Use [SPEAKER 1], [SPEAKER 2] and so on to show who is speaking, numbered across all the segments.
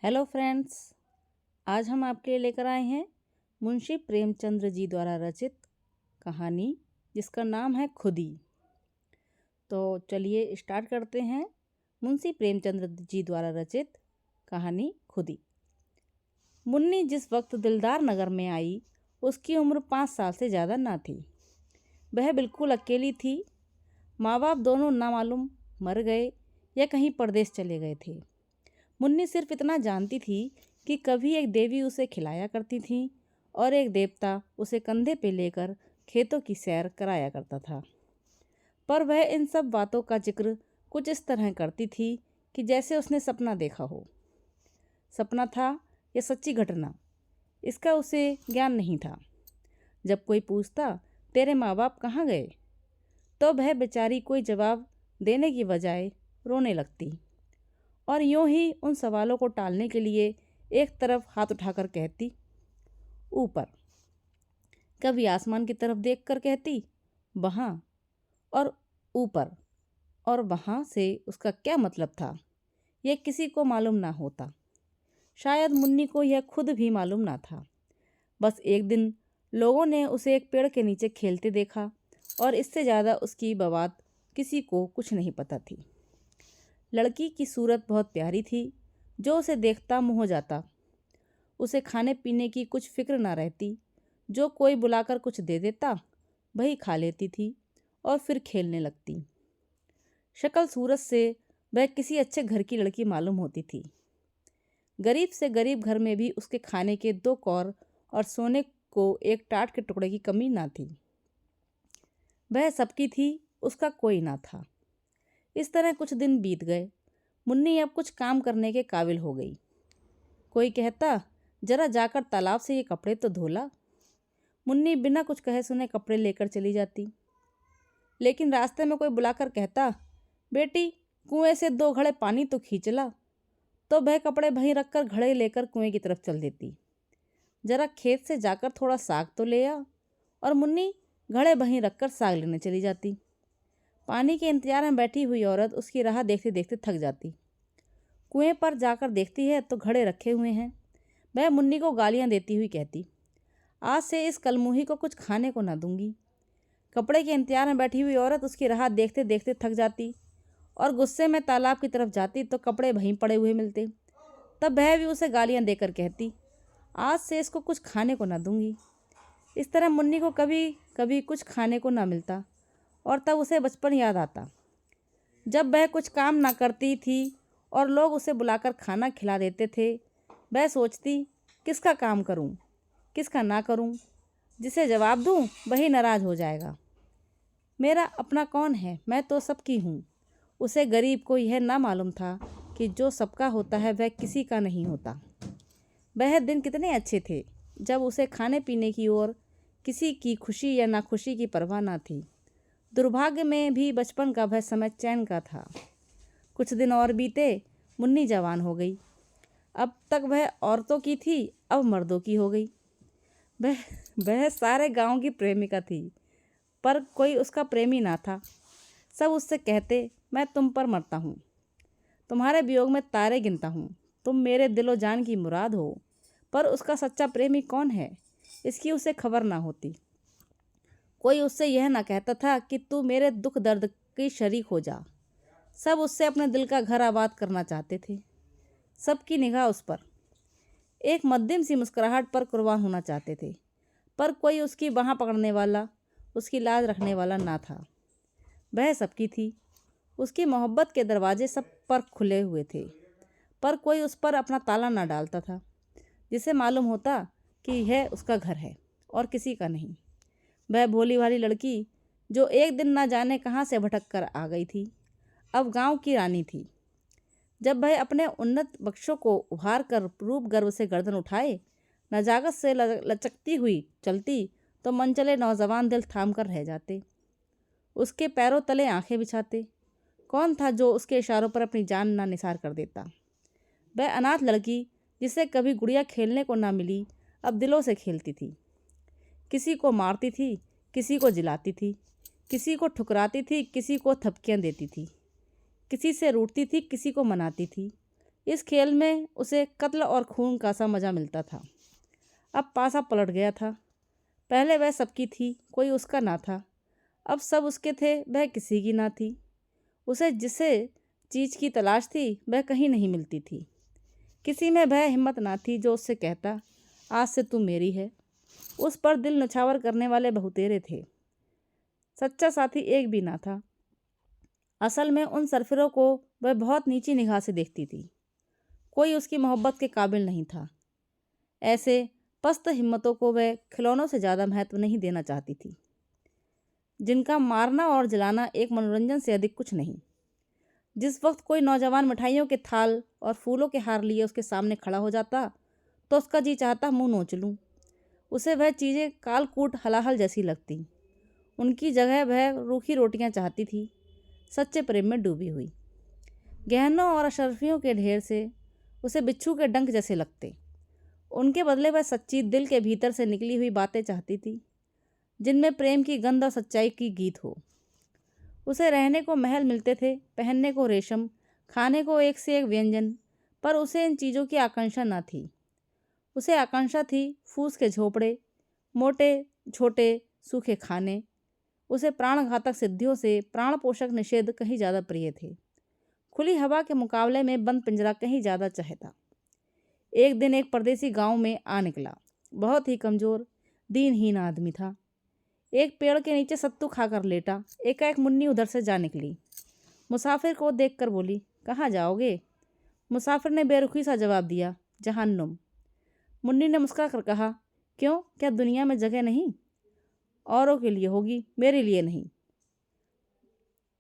[SPEAKER 1] Hello friends, आज हम आपके लिए लेकर आए हैं मुंशी प्रेमचंद्र जी द्वारा रचित कहानी जिसका नाम है खुदी। तो चलिए स्टार्ट करते हैं मुंशी प्रेमचंद्र जी द्वारा रचित कहानी खुदी। मुन्नी जिस वक्त दिलदार नगर में आई उसकी उम्र 5 साल से ज़्यादा ना थी। वह बिल्कुल अकेली थी। माँ बाप दोनों नामालूम मर गए या कहीं परदेश चले गए थे। मुन्नी सिर्फ इतना जानती थी कि कभी एक देवी उसे खिलाया करती थी और एक देवता उसे कंधे पे लेकर खेतों की सैर कराया करता था। पर वह इन सब बातों का जिक्र कुछ इस तरह करती थी कि जैसे उसने सपना देखा हो। सपना था या सच्ची घटना, इसका उसे ज्ञान नहीं था। जब कोई पूछता तेरे माँ बाप कहाँ गए, तो वह बेचारी कोई जवाब देने की बजाय रोने लगती और यूं ही उन सवालों को टालने के लिए एक तरफ हाथ उठाकर कहती ऊपर। कभी आसमान की तरफ देखकर कहती वहाँ, और ऊपर और वहाँ से उसका क्या मतलब था यह किसी को मालूम ना होता। शायद मुन्नी को यह खुद भी मालूम ना था। बस एक दिन लोगों ने उसे एक पेड़ के नीचे खेलते देखा और इससे ज़्यादा उसकी बवात किसी को कुछ नहीं पता थी। लड़की की सूरत बहुत प्यारी थी, जो उसे देखता मुँह हो जाता। उसे खाने पीने की कुछ फिक्र ना रहती। जो कोई बुलाकर कुछ दे देता वही खा लेती थी और फिर खेलने लगती। शक्ल सूरत से वह किसी अच्छे घर की लड़की मालूम होती थी। गरीब से गरीब घर में भी उसके खाने के 2 कौर और सोने को एक टाट के टुकड़े की कमी ना थी। वह सबकी थी, उसका कोई ना था। इस तरह कुछ दिन बीत गए। मुन्नी अब कुछ काम करने के काबिल हो गई। कोई कहता जरा जाकर तालाब से ये कपड़े तो धोला। मुन्नी बिना कुछ कहे सुने कपड़े लेकर चली जाती। लेकिन रास्ते में कोई बुलाकर कहता बेटी कुएं से 2 घड़े पानी तो खींच ला, तो वह कपड़े वहीं रखकर घड़े लेकर कुएं की तरफ चल देती। जरा खेत से जाकर थोड़ा साग तो ले आ, और मुन्नी घड़े वहीं रखकर साग लेने चली जाती। पानी के इंतजार में बैठी हुई औरत उसकी राह देखते देखते थक जाती। कुएं पर जाकर देखती है तो घड़े रखे हुए हैं। वह मुन्नी को गालियां देती हुई कहती आज से इस कलमुही को कुछ खाने को ना दूंगी। कपड़े के इंतजार में बैठी हुई औरत उसकी राह देखते देखते थक जाती और गुस्से में तालाब की तरफ जाती तो कपड़े वहीं पड़े हुए मिलते। तब वह भी उसे गालियां देकर कहती आज से इसको कुछ खाने को ना दूंगी। इस तरह मुन्नी को कभी कभी कुछ खाने को ना मिलता और तब उसे बचपन याद आता, जब वह कुछ काम ना करती थी और लोग उसे बुलाकर खाना खिला देते थे। वह सोचती किसका काम करूं, किसका ना करूं। जिसे जवाब दूं वही नाराज़ हो जाएगा। मेरा अपना कौन है, मैं तो सबकी हूँ। उसे गरीब को यह ना मालूम था कि जो सबका होता है वह किसी का नहीं होता। वह दिन कितने अच्छे थे जब उसे खाने पीने की ओर किसी की खुशी या नाखुशी की परवाह ना थी। दुर्भाग्य में भी बचपन का वह समय चैन का था। कुछ दिन और बीते, मुन्नी जवान हो गई। अब तक वह औरतों की थी, अब मर्दों की हो गई। वह सारे गांव की प्रेमिका थी, पर कोई उसका प्रेमी ना था। सब उससे कहते मैं तुम पर मरता हूँ, तुम्हारे वियोग में तारे गिनता हूँ, तुम मेरे दिलो जान की मुराद हो। पर उसका सच्चा प्रेमी कौन है, इसकी उसे खबर ना होती। कोई उससे यह ना कहता था कि तू मेरे दुख दर्द की शरीक हो जा। सब उससे अपने दिल का घर आबाद करना चाहते थे। सबकी निगाह उस पर एक मध्यम सी मुस्कुराहट पर कुर्बान होना चाहते थे, पर कोई उसकी बाँह पकड़ने वाला, उसकी लाज रखने वाला ना था। वह सबकी थी। उसकी मोहब्बत के दरवाजे सब पर खुले हुए थे, पर कोई उस पर अपना ताला ना डालता था। जिसे मालूम होता कि यह उसका घर है और किसी का नहीं। वह भोली भाली लड़की जो एक दिन ना जाने कहाँ से भटक कर आ गई थी, अब गांव की रानी थी। जब वह अपने उन्नत बख्शों को उभार कर रूप गर्व से गर्दन उठाए नजाकत से लचकती हुई चलती तो मनचले नौजवान दिल थाम कर रह जाते। उसके पैरों तले आंखें बिछाते। कौन था जो उसके इशारों पर अपनी जान ना निसार कर देता। वह अनाथ लड़की जिसे कभी गुड़िया खेलने को ना मिली, अब दिलों से खेलती थी। किसी को मारती थी, किसी को जिलाती थी, किसी को ठुकराती थी, किसी को थपकियां देती थी, किसी से रूठती थी, किसी को मनाती थी। इस खेल में उसे कत्ल और खून का सा मज़ा मिलता था। अब पासा पलट गया था। पहले वह सबकी थी, कोई उसका ना था। अब सब उसके थे, वह किसी की ना थी। उसे जिसे चीज़ की तलाश थी वह कहीं नहीं मिलती थी। किसी में वह हिम्मत ना थी जो उससे कहता, आज से तू मेरी है। उस पर दिल नछावर करने वाले बहुतेरे थे, सच्चा साथी एक भी ना था। असल में उन सरफिरों को वह बहुत नीची निगाह से देखती थी। कोई उसकी मोहब्बत के काबिल नहीं था। ऐसे पस्त हिम्मतों को वह खिलौनों से ज़्यादा महत्व नहीं देना चाहती थी, जिनका मारना और जलाना एक मनोरंजन से अधिक कुछ नहीं। जिस वक्त कोई नौजवान मिठाइयों के थाल और फूलों के हार लिए उसके सामने खड़ा हो जाता तो उसका जी चाहता मुंह नोच लूँ। उसे वह चीज़ें कालकूट हलाहल जैसी लगती। उनकी जगह वह रूखी रोटियां चाहती थी, सच्चे प्रेम में डूबी हुई। गहनों और अशर्फियों के ढेर से उसे बिच्छू के डंक जैसे लगते। उनके बदले वह सच्ची दिल के भीतर से निकली हुई बातें चाहती थी, जिनमें प्रेम की गंध और सच्चाई की गीत हो। उसे रहने को महल मिलते थे, पहनने को रेशम, खाने को एक से एक व्यंजन, पर उसे इन चीज़ों की आकांक्षा न थी। उसे आकांक्षा थी फूस के झोपड़े, मोटे छोटे सूखे खाने। उसे प्राणघातक सिद्धियों से प्राण पोषक निषेध कहीं ज़्यादा प्रिय थे। खुली हवा के मुकाबले में बंद पिंजरा कहीं ज़्यादा चाहता। एक दिन एक परदेसी गांव में आ निकला। बहुत ही कमज़ोर दीनहीन आदमी था। एक पेड़ के नीचे सत्तू खाकर लेटा। एकाएक मुन्नी उधर से जा निकली। मुसाफिर को देखकर बोली, कहाँ जाओगे? मुसाफिर ने बेरुखी सा जवाब दिया, जहन्नुम। मुन्नी ने मुस्कुरा कर कहा, क्यों, क्या दुनिया में जगह नहीं? औरों के लिए होगी, मेरे लिए नहीं।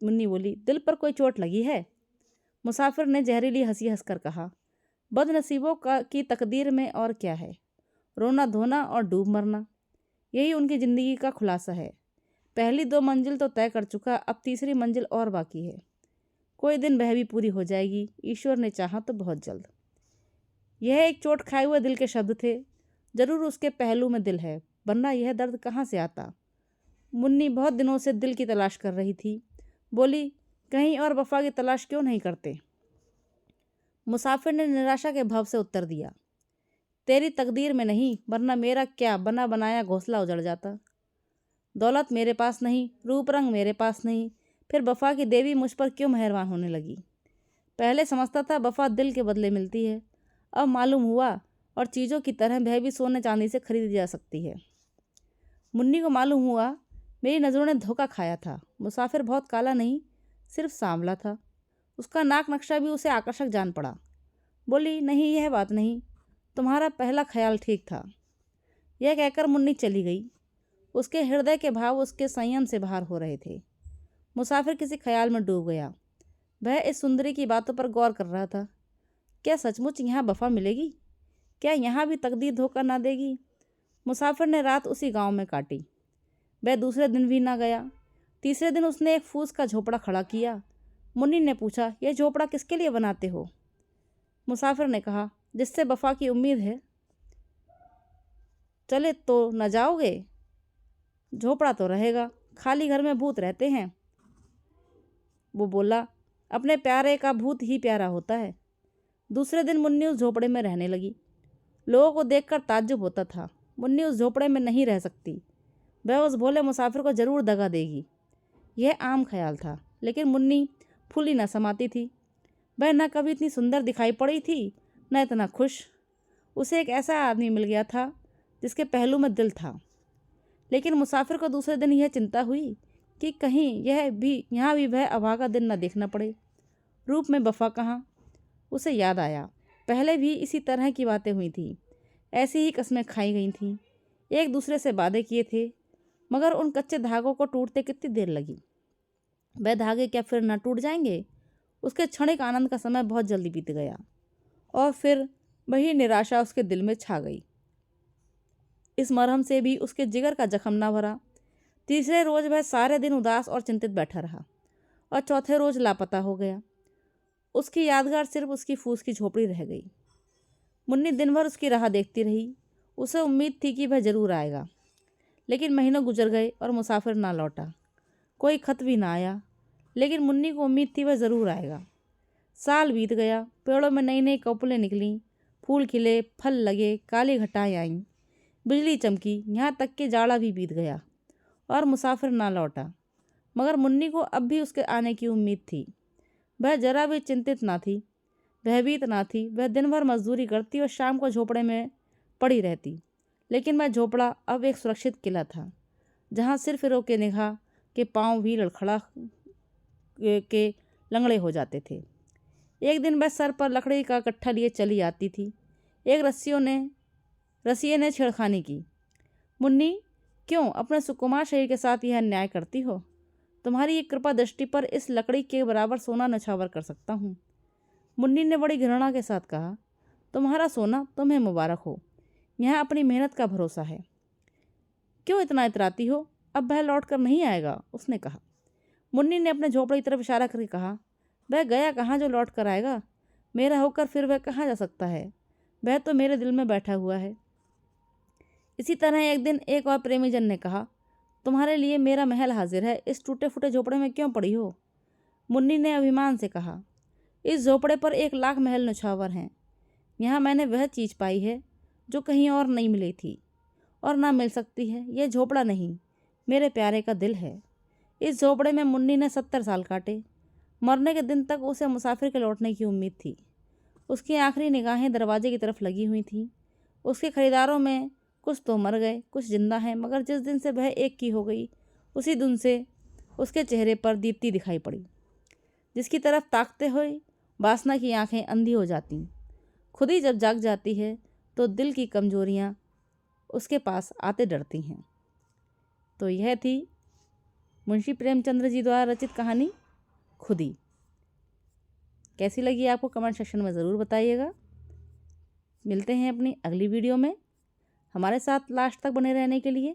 [SPEAKER 1] मुन्नी बोली, दिल पर कोई चोट लगी है? मुसाफिर ने जहरीली हंसी हंसकर कहा, बदनसीबों की तकदीर में और क्या है, रोना धोना और डूब मरना, यही उनकी ज़िंदगी का खुलासा है। पहली 2 मंजिल तो तय कर चुका, अब तीसरी मंजिल और बाकी है। कोई दिन वह भी पूरी हो जाएगी, ईश्वर ने चाहा तो बहुत जल्द। यह एक चोट खाए हुए दिल के शब्द थे। जरूर उसके पहलू में दिल है, वरना यह दर्द कहाँ से आता। मुन्नी बहुत दिनों से दिल की तलाश कर रही थी। बोली, कहीं और वफा की तलाश क्यों नहीं करते? मुसाफिर ने निराशा के भाव से उत्तर दिया, तेरी तकदीर में नहीं, वरना मेरा क्या बना बनाया घोंसला उजड़ जाता। दौलत मेरे पास नहीं, रूप रंग मेरे पास नहीं, फिर वफा की देवी मुझ पर क्यों मेहरबान होने लगी? पहले समझता था वफा दिल के बदले मिलती है, अब मालूम हुआ और चीज़ों की तरह वह भी सोने चांदी से खरीदी जा सकती है। मुन्नी को मालूम हुआ मेरी नज़रों ने धोखा खाया था। मुसाफिर बहुत काला नहीं, सिर्फ सांवला था। उसका नाक नक्शा भी उसे आकर्षक जान पड़ा। बोली, नहीं, यह बात नहीं, तुम्हारा पहला ख्याल ठीक था। यह कहकर मुन्नी चली गई। उसके हृदय के भाव उसके संयम से बाहर हो रहे थे। मुसाफिर किसी ख्याल में डूब गया। वह इस सुंदरी की बातों पर गौर कर रहा था। क्या सचमुच यहाँ वफा मिलेगी? क्या यहाँ भी तकदीर धोखा ना देगी? मुसाफिर ने रात उसी गांव में काटी। वह दूसरे दिन भी ना गया। तीसरे दिन उसने एक फूस का झोपड़ा खड़ा किया। मुन्नी ने पूछा, यह झोपड़ा किसके लिए बनाते हो? मुसाफिर ने कहा, जिससे वफा की उम्मीद है। चले तो न जाओगे? झोपड़ा तो रहेगा, खाली घर में भूत रहते हैं। वो बोला, अपने प्यारे का भूत ही प्यारा होता है। दूसरे दिन मुन्नी उस झोपड़े में रहने लगी। लोगों को देखकर ताज्जुब होता था। मुन्नी उस झोपड़े में नहीं रह सकती, वह उस भोले मुसाफिर को जरूर दगा देगी। यह आम ख्याल था, लेकिन मुन्नी फूली न समाती थी। वह न कभी इतनी सुंदर दिखाई पड़ी थी, न इतना खुश। उसे एक ऐसा आदमी मिल गया था जिसके पहलू में दिल था। लेकिन मुसाफिर को दूसरे दिन यह चिंता हुई कि कहीं यहाँ भी वह अभागा दिन न देखना पड़े। रूप में वफा कहाँ? उसे याद आया, पहले भी इसी तरह की बातें हुई थी, ऐसी ही कस्में खाई गई थीं, एक दूसरे से वादे किए थे, मगर उन कच्चे धागों को टूटते कितनी देर लगी। वह धागे क्या फिर न टूट जाएंगे? उसके क्षणिक आनंद का समय बहुत जल्दी बीत गया और फिर वही निराशा उसके दिल में छा गई। इस मरहम से भी उसके जिगर का जख्म न भरा। तीसरे रोज वह सारे दिन उदास और चिंतित बैठा रहा और चौथे रोज लापता हो गया। उसकी यादगार सिर्फ उसकी फूस की झोपड़ी रह गई। मुन्नी दिन भर उसकी राह देखती रही। उसे उम्मीद थी कि वह जरूर आएगा, लेकिन महीनों गुजर गए और मुसाफिर ना लौटा। कोई खत भी ना आया, लेकिन मुन्नी को उम्मीद थी वह ज़रूर आएगा। साल बीत गया, पेड़ों में नई नई कौपलें निकलीं, फूल खिले, फल लगे, काली घटाएं आईं, बिजली चमकी, यहाँ तक कि जाड़ा भी बीत गया और मुसाफिर ना लौटा। मगर मुन्नी को अब भी उसके आने की उम्मीद थी। वह जरा भी चिंतित ना थी, भयभीत ना थी। वह दिन भर मजदूरी करती और शाम को झोपड़े में पड़ी रहती। लेकिन वह झोपड़ा अब एक सुरक्षित किला था, जहाँ सिर्फ रोके निगाह के पांव भी लड़खड़ा के लंगड़े हो जाते थे। एक दिन वह सर पर लकड़ी का गट्ठा लिए चली आती थी। एक रसिये ने छेड़खानी की। मुन्नी, क्यों अपने सुकुमार शरीर के साथ यह अन्याय करती हो? तुम्हारी एक कृपा दृष्टि पर इस लकड़ी के बराबर सोना नछावर कर सकता हूँ। मुन्नी ने बड़ी घृणा के साथ कहा। तुम्हारा सोना तुम्हें मुबारक हो, यहाँ अपनी मेहनत का भरोसा है। क्यों इतना इतराती हो? अब वह लौट कर नहीं आएगा, उसने कहा। मुन्नी ने अपने झोपड़े की तरफ इशारा करके कहा, वह गया कहाँ जो लौट कर आएगा? मेरा होकर फिर वह कहाँ जा सकता है? वह तो मेरे दिल में बैठा हुआ है। इसी तरह एक दिन एक और प्रेमी जन ने कहा, तुम्हारे लिए मेरा महल हाजिर है, इस टूटे फूटे झोपड़े में क्यों पड़ी हो? मुन्नी ने अभिमान से कहा, इस झोपड़े पर 1,00,000 महल नछावर हैं। यहाँ मैंने वह चीज़ पाई है जो कहीं और नहीं मिली थी और ना मिल सकती है। यह झोपड़ा नहीं, मेरे प्यारे का दिल है। इस झोपड़े में मुन्नी ने 70 साल काटे। मरने के दिन तक उसे मुसाफिर के लौटने की उम्मीद थी। उसकी आखिरी निगाहें दरवाजे की तरफ लगी हुई थीं। उसके खरीदारों में कुछ तो मर गए, कुछ जिंदा हैं, मगर जिस दिन से वह एक की हो गई, उसी दिन से उसके चेहरे पर दीप्ति दिखाई पड़ी, जिसकी तरफ ताकते हुए वासना की आंखें अंधी हो जातीं। खुद ही जब जाग जाती है तो दिल की कमजोरियां उसके पास आते डरती हैं। तो यह थी मुंशी प्रेमचंद्र जी द्वारा रचित कहानी खुदी। कैसी लगी आपको कमेंट सेक्शन में ज़रूर बताइएगा। मिलते हैं अपनी अगली वीडियो में। हमारे साथ लास्ट तक बने रहने के लिए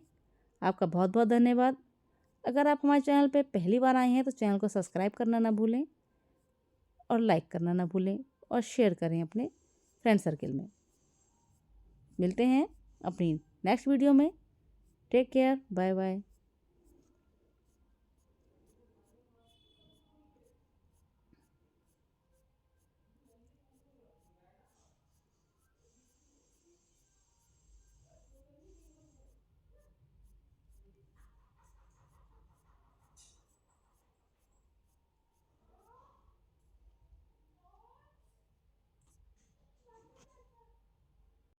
[SPEAKER 1] आपका बहुत बहुत धन्यवाद। अगर आप हमारे चैनल पर पहली बार आए हैं तो चैनल को सब्सक्राइब करना ना भूलें और लाइक करना ना भूलें और शेयर करें अपने फ्रेंड सर्किल में। मिलते हैं अपनी नेक्स्ट वीडियो में। Take care, bye bye.